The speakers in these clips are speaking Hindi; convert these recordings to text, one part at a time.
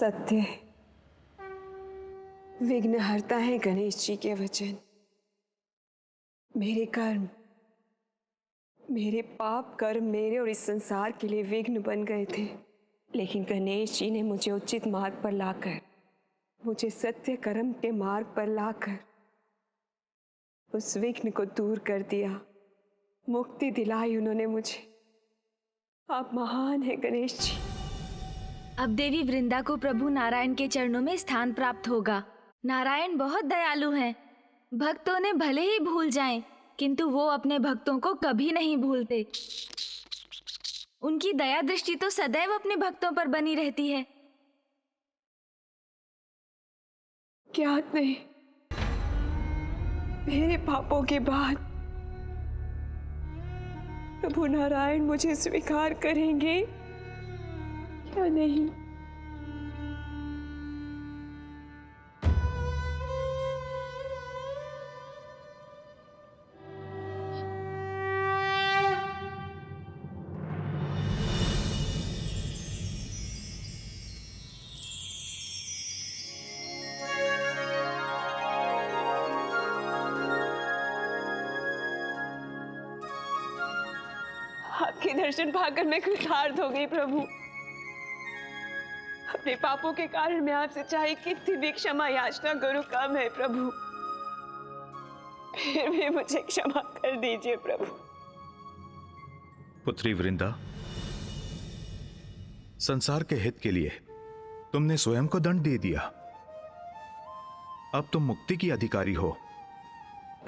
सत्य विघ्नहर्ता है गणेश जी के वचन। मेरे कर्म, मेरे पाप कर्म मेरे और इस संसार के लिए विघ्न बन गए थे, लेकिन गणेश जी ने मुझे उचित मार्ग पर लाकर, मुझे सत्य कर्म के मार्ग पर लाकर उस विघ्न को दूर कर दिया, मुक्ति दिलाई उन्होंने मुझे। आप महान हैं गणेश जी। अब देवी वृंदा को प्रभु नारायण के चरणों में स्थान प्राप्त होगा। नारायण बहुत दयालु हैं। भक्तों ने भले ही भूल जाएं, किंतु वो अपने भक्तों को कभी नहीं भूलते। उनकी दया दृष्टि तो सदैव अपने भक्तों पर बनी रहती है। क्या नहीं, मेरे पापों के बाद प्रभु नारायण मुझे स्वीकार करेंगे या नहीं? आपके दर्शन पाकर मैं कृतार्थ हो गई प्रभु। अपने पापों के कारण मैं आपसे चाहे कितनी भी क्षमा याचना करूं कम है प्रभु, फिर भी मुझे क्षमा कर दीजिए प्रभु। पुत्री वृंदा, संसार के हित के लिए तुमने स्वयं को दंड दे दिया। अब तुम मुक्ति की अधिकारी हो।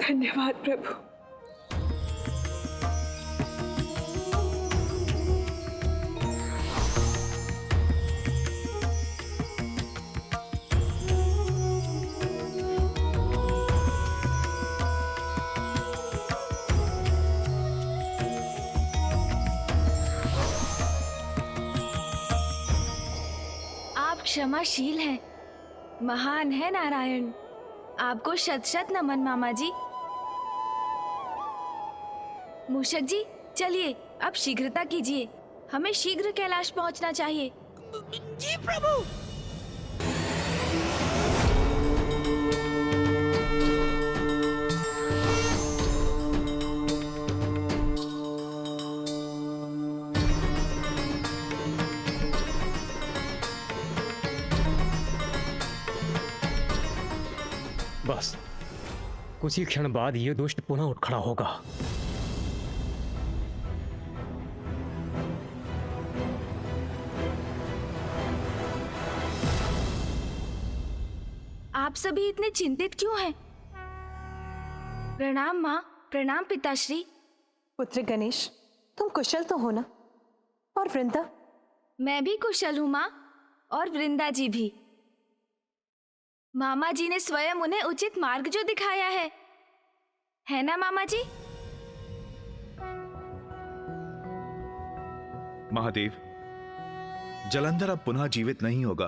धन्यवाद प्रभु। क्षमाशील है, महान है नारायण। आपको शत शत नमन मामा जी। मूषक जी, चलिए अब शीघ्रता कीजिए, हमें शीघ्र कैलाश पहुंचना चाहिए। जी प्रभु। बस कुछ ही क्षण बाद ये दुष्ट पुनः उठ खड़ा होगा। आप सभी इतने चिंतित क्यों हैं? प्रणाम माँ, प्रणाम पिताश्री। पुत्र गणेश, तुम कुशल तो हो ना? और वृंदा? मैं भी कुशल हूँ माँ, और वृंदा जी भी। मामा जी ने स्वयं उन्हें उचित मार्ग जो दिखाया है ना मामा जी? महादेव, जलंधर अब पुनः जीवित नहीं होगा,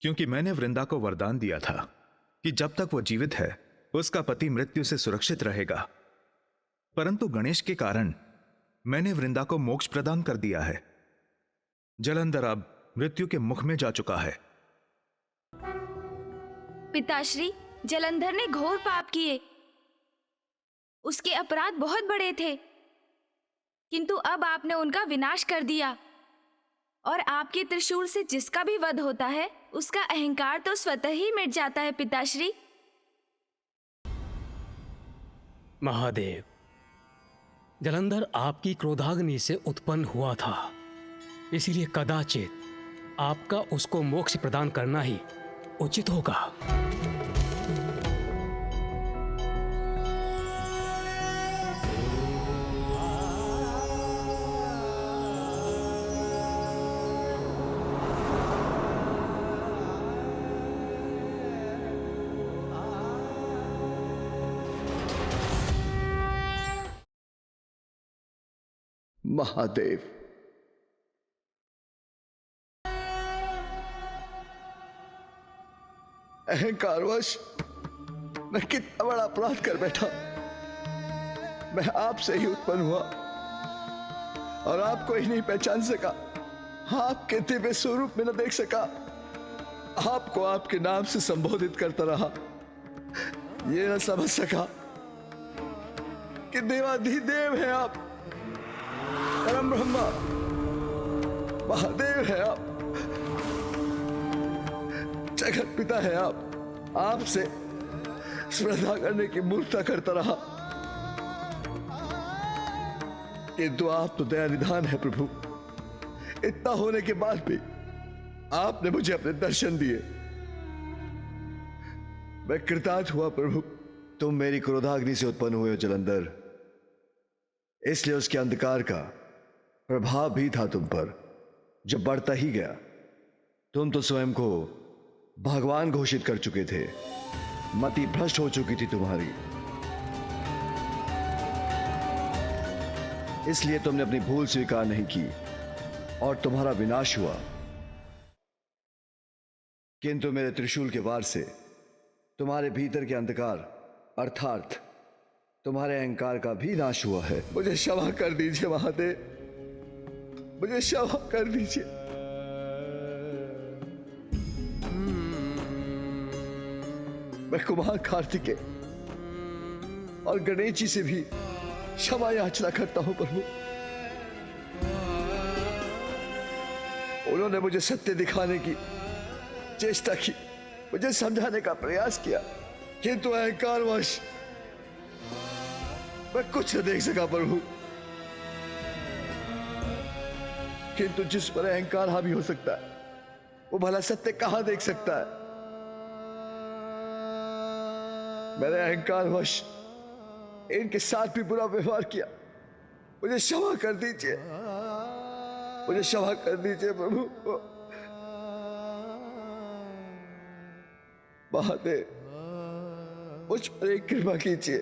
क्योंकि मैंने वृंदा को वरदान दिया था कि जब तक वो जीवित है उसका पति मृत्यु से सुरक्षित रहेगा। परंतु गणेश के कारण मैंने वृंदा को मोक्ष प्रदान कर दिया है। जलंधर अब मृत्यु के मुख में जा चुका है। पिताश्री, जलंधर ने घोर पाप किए। उसके अपराध बहुत बड़े थे, किंतु अब आपने उनका विनाश कर दिया। और आपके त्रिशूल से जिसका भी वध होता है उसका अहंकार तो स्वतः ही मिट जाता है पिताश्री। महादेव, जलंधर आपकी क्रोधाग्नि से उत्पन्न हुआ था, इसीलिए कदाचित आपका उसको मोक्ष प्रदान करना ही उचित होगा। महादेव, अहंकारवश मैं कितना बड़ा अपराध कर बैठा। मैं आपसे ही उत्पन्न हुआ और आपको ही नहीं पहचान सका, आपके दिव्य स्वरूप में न देख सका। आपको आपके नाम से संबोधित करता रहा, ये न समझ सका कि देवाधिदेव है आप, परम ब्रह्मा महादेव है आप, जगत पिता है आप। आपसे श्रद्धा करने की मूर्खता करता रहा, किंतु आप तो दया निधान है प्रभु। इतना होने के बाद भी आपने मुझे अपने दर्शन दिए, मैं कृतार्थ हुआ प्रभु। तुम मेरी क्रोधाग्नि से उत्पन्न हुए हो जलंधर, इसलिए उसके अंधकार का प्रभाव भी था तुम पर, जो बढ़ता ही गया। तुम तो स्वयं को भगवान घोषित कर चुके थे, मति भ्रष्ट हो चुकी थी तुम्हारी, इसलिए तुमने अपनी भूल स्वीकार नहीं की और तुम्हारा विनाश हुआ। किंतु मेरे त्रिशूल के वार से तुम्हारे भीतर के अंधकार अर्थात तुम्हारे अहंकार का भी नाश हुआ है। मुझे क्षमा कर दीजिए महादेव, मुझे क्षमा कर दीजिए। मैं कुमार कार्तिकेय और गणेश जी से भी क्षमा याचना करता हूं प्रभु। उन्होंने मुझे सत्य दिखाने की चेष्टा की, मुझे समझाने का प्रयास किया, किंतु अहंकारवश मैं कुछ न देख सका प्रभु। किंतु जिस पर अहंकार हावी हो सकता है, वो भला सत्य कहां देख सकता है। मैंने अहंकारवश इनके साथ भी बुरा व्यवहार किया, मुझे क्षमा कर दीजिए, मुझे क्षमा कर दीजिए प्रभु। महादेव मुझ पर एक कृपा कीजिए,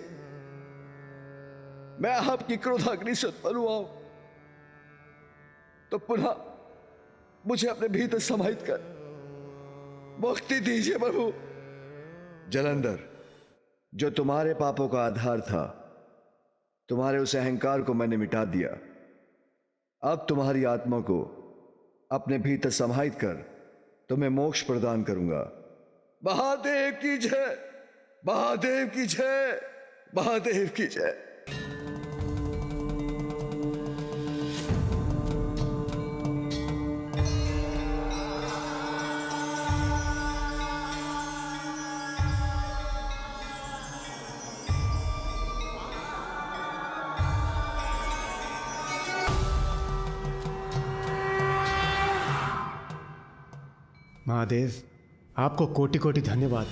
मैं आपकी क्रोधाग्नि से उत्पन्न हुआ हूं, तो पुनः मुझे अपने भीतर समाहित कर मुक्ति दीजिए प्रभु। जलंधर, जो तुम्हारे पापों का आधार था, तुम्हारे उस अहंकार को मैंने मिटा दिया। अब तुम्हारी आत्मा को अपने भीतर समाहित कर तुम्हें मोक्ष प्रदान करूंगा। महादेव की जय, महादेव की जय, महादेव की जय। महादेव, आपको कोटि कोटि धन्यवाद।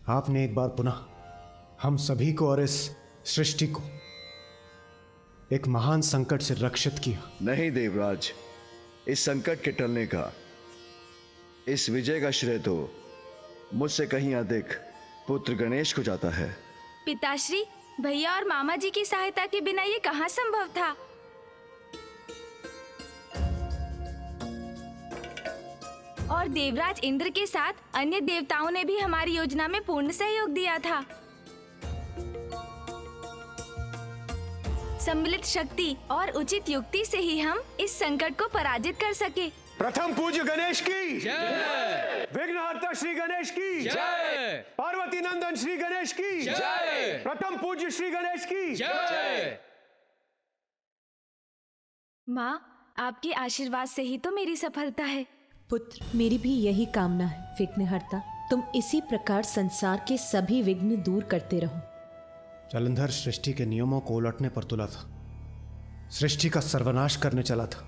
आपने एक बार पुनः हम सभी को और इस सृष्टि को एक महान संकट से रक्षित किया। नहीं देवराज, इस संकट के टलने का, इस विजय का श्रेय तो मुझसे कहीं अधिक पुत्र गणेश को जाता है। पिताश्री, भैया और मामा जी की सहायता के बिना ये कहाँ संभव था। और देवराज इंद्र के साथ अन्य देवताओं ने भी हमारी योजना में पूर्ण सहयोग दिया था। सम्मिलित शक्ति और उचित युक्ति से ही हम इस संकट को पराजित कर सके। प्रथम पूज्य गणेश की जय, विघ्नहर्ता श्री गणेश की जय, पार्वती नंदन श्री गणेश की जय, प्रथम पूज्य श्री गणेश की जय। माँ, आपके आशीर्वाद से ही तो मेरी सफलता है। पुत्र, मेरी भी यही कामना है विघ्नहर्ता, तुम इसी प्रकार संसार के सभी विघ्न दूर करते रहो। जलंधर सृष्टि के नियमों को उलटने पर तुला था, सृष्टि का सर्वनाश करने चला था,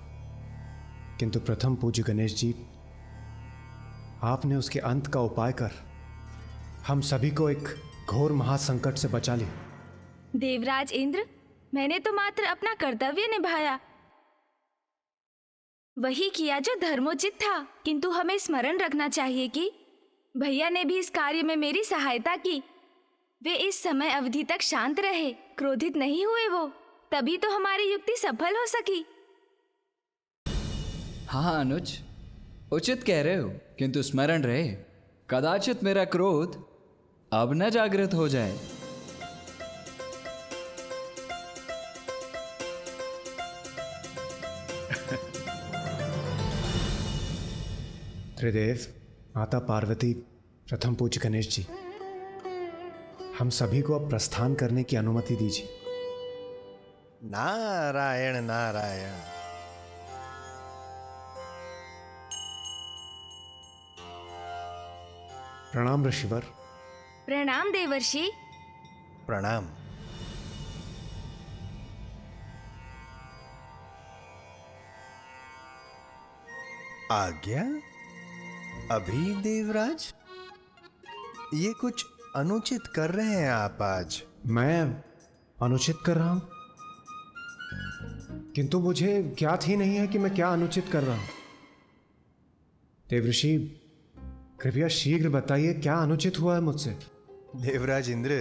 किंतु प्रथम पूज्य गणेश जी, आपने उसके अंत का उपाय कर हम सभी को एक घोर महासंकट से बचा लिया। देवराज इंद्र, मैंने तो मात्र अपना कर्तव्य निभाया, वही किया जो धर्मोचित था, किंतु हमें स्मरण रखना चाहिए कि भैया ने भी इस कार्य में मेरी सहायता की। वे इस समय अवधि तक शांत रहे, क्रोधित नहीं हुए वो, तभी तो हमारी युक्ति सफल हो सकी। हाँ अनुज, उचित कह रहे हो, किंतु स्मरण रहे, कदाचित मेरा क्रोध अब न जागृत हो जाए। त्रिदेव, माता पार्वती, प्रथम पूज्य गणेश जी, हम सभी को अब प्रस्थान करने की अनुमति दीजिए। नारायण नारायण। प्रणाम ऋषिवर। प्रणाम देवर्षि। प्रणाम। आज्ञा? अभी देवराज, ये कुछ अनुचित कर रहे हैं आप आज। मैं अनुचित कर रहा हूं? किंतु मुझे ज्ञात ही नहीं है कि मैं क्या अनुचित कर रहा हूं। देवऋषि, कृपया शीघ्र बताइए क्या अनुचित हुआ है मुझसे। देवराज इंद्र,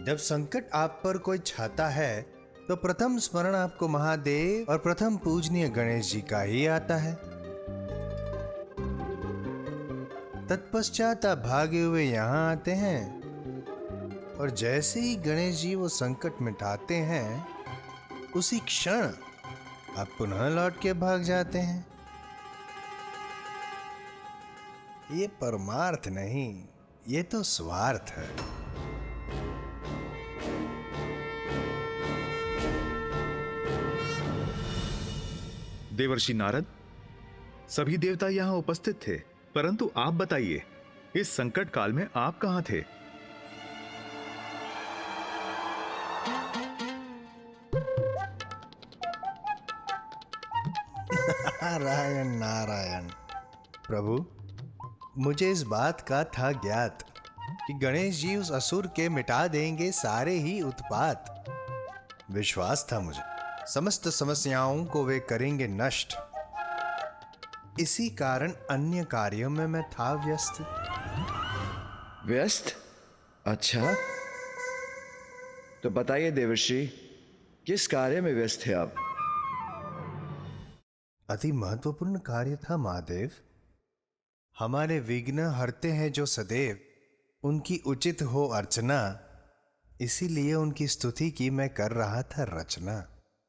जब संकट आप पर कोई छाता है तो प्रथम स्मरण आपको महादेव और प्रथम पूजनीय गणेश जी का ही आता है। तत्पश्चात आप भागे हुए यहाँ आते हैं और जैसे ही गणेश जी वो संकट मिटाते हैं, उसी क्षण आप पुनः लौट के भाग जाते हैं। ये परमार्थ नहीं, ये तो स्वार्थ है। देवर्षि नारद, सभी देवता यहां उपस्थित थे, परंतु आप बताइए, इस संकट काल में आप कहां थे? नारायण नारायण। प्रभु, मुझे इस बात का था ज्ञात कि गणेश जी उस असुर के मिटा देंगे सारे ही उत्पात। विश्वास था मुझे, समस्त समस्याओं को वे करेंगे नष्ट। इसी कारण अन्य कार्यों में मैं था व्यस्त। व्यस्त? अच्छा, तो बताइए देवर्षि, किस कार्य में व्यस्त थे आप? अति महत्वपूर्ण कार्य था महादेव। हमारे विघ्न हरते हैं जो सदैव, उनकी उचित हो अर्चना, इसीलिए उनकी स्तुति की मैं कर रहा था रचना।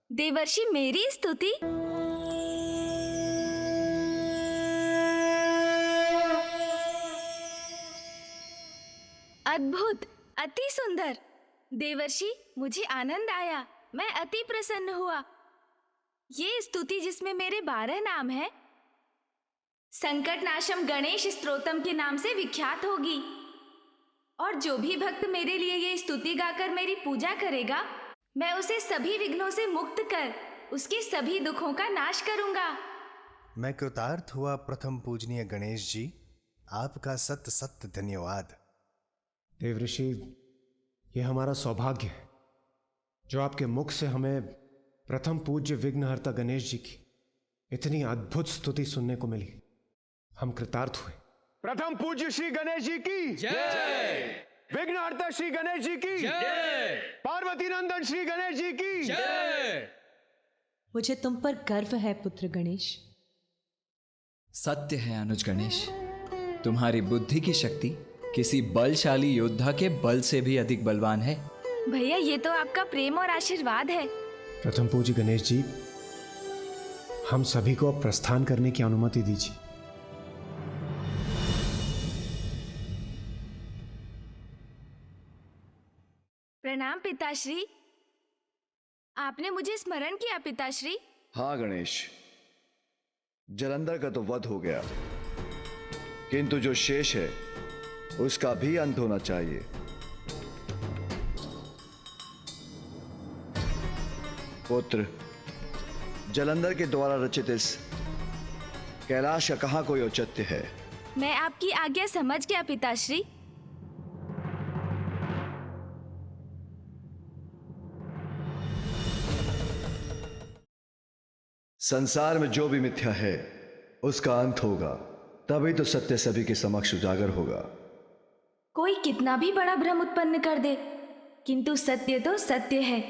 देवर्षि, मेरी स्तुति? अद्भुत, अति सुंदर। देवर्षि, मुझे आनंद आया, मैं अति प्रसन्न हुआ। ये स्तुति जिसमें मेरे 12 नाम हैं, संकट नाशम गणेश स्तोत्रम के नाम से विख्यात होगी। और जो भी भक्त मेरे लिए ये स्तुति गाकर मेरी पूजा करेगा, मैं उसे सभी विघ्नों से मुक्त कर उसके सभी दुखों का नाश करूंगा। मैं कृतार्थ हुआ प्रथम पूजनीय गणेश जी, आपका सत्य सत्य धन्यवाद। देवऋषि, ये हमारा सौभाग्य है जो आपके मुख से हमें प्रथम पूज्य विघ्नहर्ता गणेश जी की इतनी अद्भुत स्तुति सुनने को मिली। हम कृतार्थ हुए। प्रथम पूज्य श्री गणेश जी की जय, विघ्नहर्ता श्री गणेश जी की जय, पार्वती नंदन श्री गणेश जी की जय। मुझे तुम पर गर्व है पुत्र गणेश। सत्य है अनुज गणेश, तुम्हारी बुद्धि की शक्ति किसी बलशाली योद्धा के बल से भी अधिक बलवान है। भैया, ये तो आपका प्रेम और आशीर्वाद है। प्रथम पूज्य गणेश जी, हम सभी को अब प्रस्थान करने की अनुमति दीजिए। प्रणाम पिताश्री। आपने मुझे स्मरण किया पिताश्री? हाँ गणेश, जलंधर का तो वध हो गया, किंतु जो शेष है उसका भी अंत होना चाहिए। पुत्र, जलंधर के द्वारा रचित इस कैलाश का कहां कोई औचित्य है? मैं आपकी आज्ञा समझ गया पिताश्री। संसार में जो भी मिथ्या है उसका अंत होगा, तभी तो सत्य सभी के समक्ष उजागर होगा। कोई कितना भी बड़ा भ्रम उत्पन्न कर दे, किंतु सत्य तो सत्य है,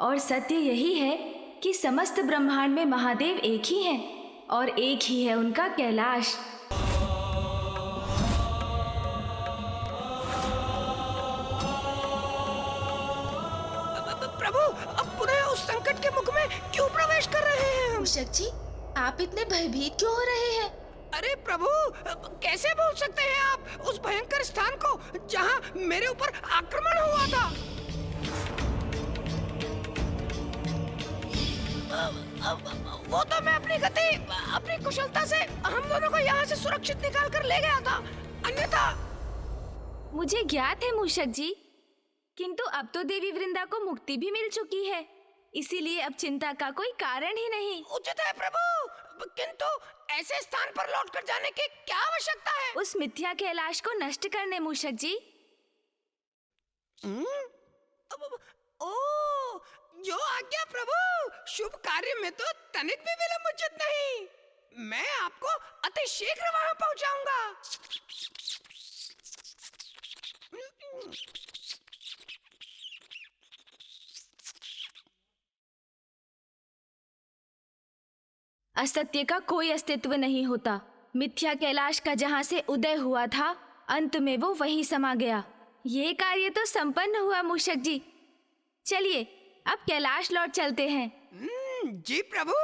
और सत्य यही है कि समस्त ब्रह्मांड में महादेव एक ही हैं और एक ही है उनका कैलाश। प्रभु, अब पुनः उस संकट के मुख में क्यों प्रवेश कर रहे हैं हम? मूषक जी, आप इतने भयभीत क्यों हो रहे हैं? अरे प्रभु, कैसे भूल सकते हैं आप उस भयंकर स्थान को जहाँ मेरे ऊपर आक्रमण हुआ था? वो तो मैं अपनी गति, अपनी कुशलता से हम दोनों को यहाँ से सुरक्षित निकाल कर ले गया था, अन्यथा। मुझे ज्ञात है मूषक जी, किंतु अब तो देवी वृंदा को मुक्ति भी मिल चुकी है, इसीलिए अब चिंता का कोई कारण ही नहीं। उचित है प्रभु, किंतु ऐसे स्थान पर लौटकर जाने की क्या आवश्यकता है? उस मिथ्या कैलाश को नष्ट करने मूषक जी। ओ, जो आज्ञा प्रभु, शुभ कार्य में तो तनिक भी विलंब उचित नहीं। मैं आपको अति शीघ्र वहां पहुंचाऊंगा। असत्य का कोई अस्तित्व नहीं होता। मिथ्या कैलाश का जहाँ से उदय हुआ था, अंत में वो वहीं समा गया। ये कार्य तो संपन्न हुआ मूषक जी। चलिए अब कैलाश लौट चलते हैं। जी प्रभु।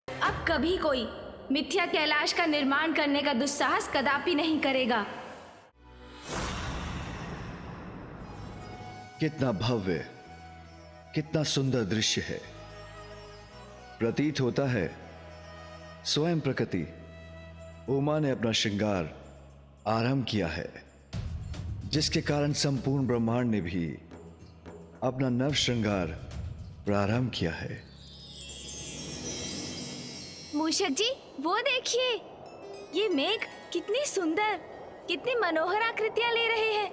अब कभी कोई मिथ्या कैलाश का निर्माण करने का दुस्साहस कदापि नहीं करेगा। कितना भव्य, कितना सुंदर दृश्य है। प्रतीत होता है स्वयं प्रकृति उमा ने अपना श्रृंगार आरंभ किया है, जिसके कारण संपूर्ण ब्रह्मांड ने भी अपना नव श्रृंगार प्रारंभ किया है। मूषक जी, वो देखिए, ये मेघ कितनी सुंदर, कितनी मनोहर आकृतियां ले रहे हैं।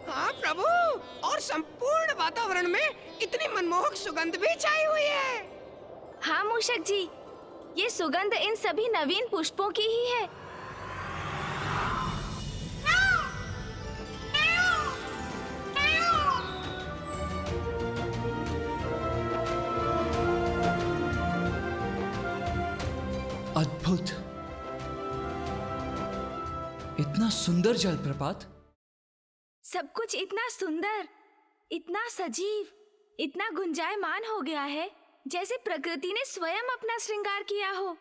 हाँ प्रभु, और संपूर्ण वातावरण में इतनी मनमोहक सुगंध भी छाई हुई है। हाँ मूषक जी, ये सुगंध इन सभी नवीन पुष्पों की ही है। अद्भुत, इतना सुंदर जलप्रपात। सब कुछ इतना सुंदर, इतना सजीव, इतना गुंजायमान हो गया है, जैसे प्रकृति ने स्वयं अपना श्रृंगार किया हो।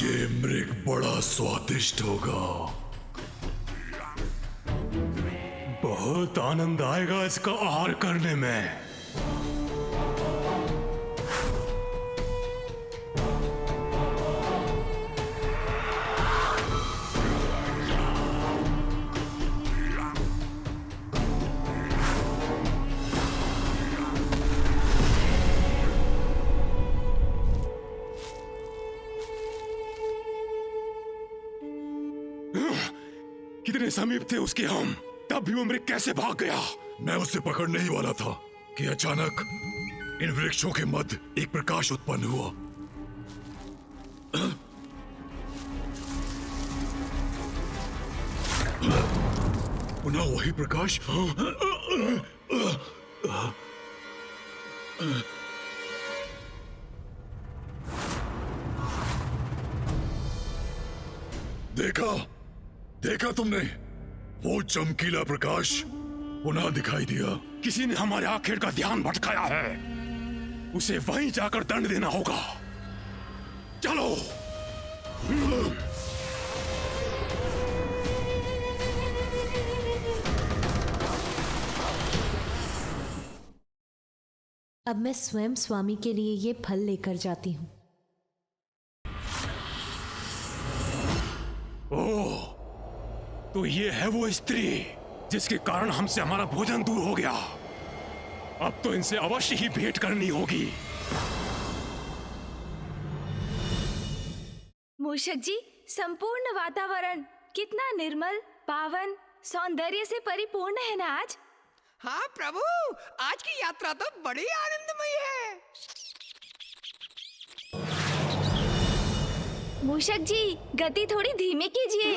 ये मृग बड़ा स्वादिष्ट होगा। बहुत आनंद आएगा इसका आहार करने में। कितने समीप थे उसके हम, तब भी वो मृग कैसे भाग गया? मैं उसे पकड़ने ही वाला था कि अचानक इन वृक्षों के मध्य एक प्रकाश उत्पन्न हुआ। पुनः वही प्रकाश। देखा तुमने? वो चमकीला प्रकाश पुनः दिखाई दिया। किसी ने हमारे आखिर का ध्यान भटकाया है। उसे वहीं जाकर दंड देना होगा। चलो। अब मैं स्वयं स्वामी के लिए ये फल लेकर जाती हूँ। ओह, तो ये है वो स्त्री जिसके कारण हमसे हमारा भोजन दूर हो गया। अब तो इनसे अवश्य ही भेंट करनी होगी। मूषक जी, संपूर्ण वातावरण कितना निर्मल, पावन, सौंदर्य से परिपूर्ण है ना आज। हाँ प्रभु, आज की यात्रा तो बड़ी आनंदमयी है। मूषक जी, गति थोड़ी धीमी कीजिए।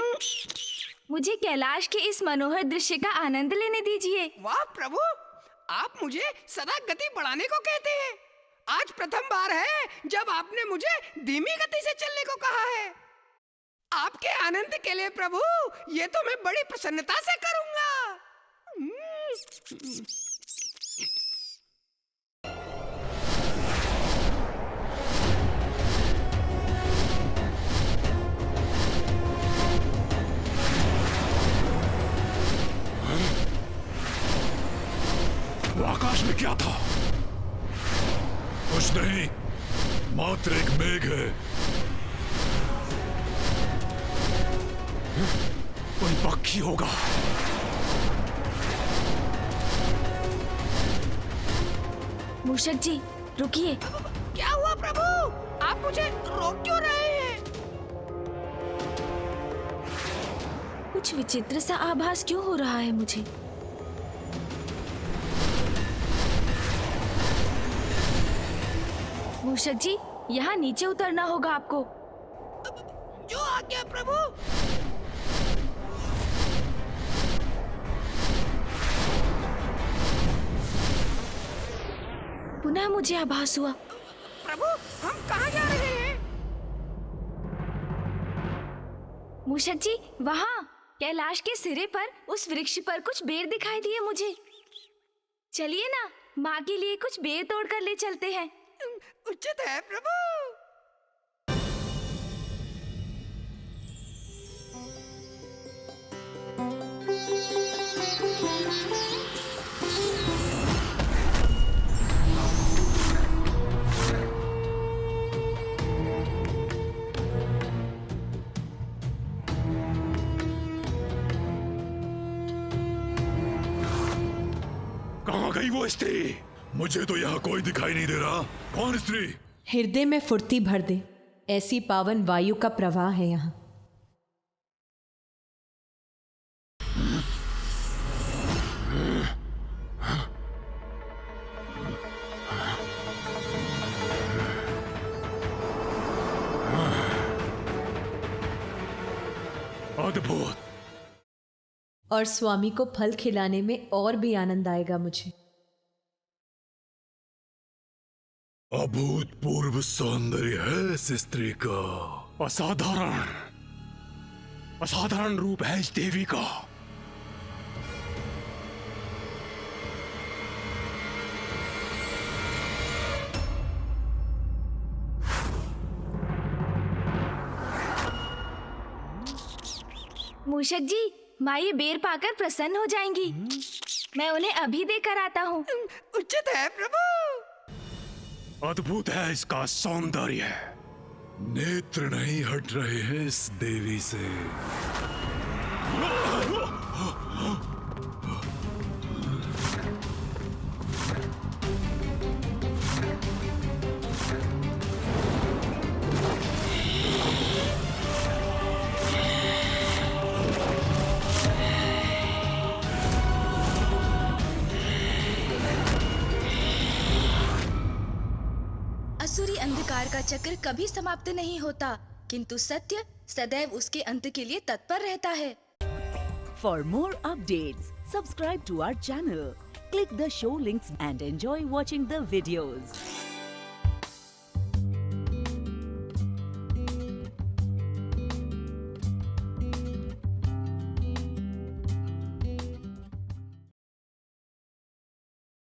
मुझे कैलाश के इस मनोहर दृश्य का आनंद लेने दीजिए। वाह प्रभु, आप मुझे सदा गति बढ़ाने को कहते हैं। आज प्रथम बार है जब आपने मुझे धीमी गति से चलने को कहा है। आपके आनंद के लिए प्रभु ये तो मैं बड़ी प्रसन्नता से करूंगा। वो आकाश में क्या था? कुछ नहीं, मात्र एक मेघ है। कोई पक्षी होगा। मूषक जी रुकिए। क्या हुआ प्रभु? आप मुझे रोक क्यों रहे हैं? कुछ विचित्र सा आभास क्यों हो रहा है मुझे? मूषक जी, यहाँ नीचे उतरना होगा आपको। जो आज्ञा प्रभु। पुनः मुझे आभास हुआ। प्रभु, हम कहाँ जा रहे हैं? मूषक जी, वहाँ कैलाश के सिरे पर उस वृक्ष पर कुछ बेर दिखाई दिए मुझे। चलिए ना, माँ के लिए कुछ बेर तोड़ कर ले चलते हैं। उचित है प्रभु। कहाँ गई वो स्त्री? मुझे तो यहाँ कोई दिखाई नहीं दे रहा। कौन स्त्री? हृदय में फुर्ती भर दे, ऐसी पावन वायु का प्रवाह है यहाँ। अद्भुत। और स्वामी को फल खिलाने में और भी आनंद आएगा मुझे। अभूतपूर्व सौंदर्य है इस स्त्री का। असाधारण असाधारण रूप है इस देवी का। मूषक जी, माँ ये बेर पाकर प्रसन्न हो जाएंगी। मैं उन्हें अभी देकर आता हूँ। उचित है प्रभु। अद्भुत है इसका सौंदर्य। नेत्र नहीं हट रहे हैं इस देवी से। असुरी अंधकार का चक्र कभी समाप्त नहीं होता, किंतु सत्य सदैव उसके अंत के लिए तत्पर रहता है। For more updates, subscribe to our channel, click the show links and enjoy watching the videos.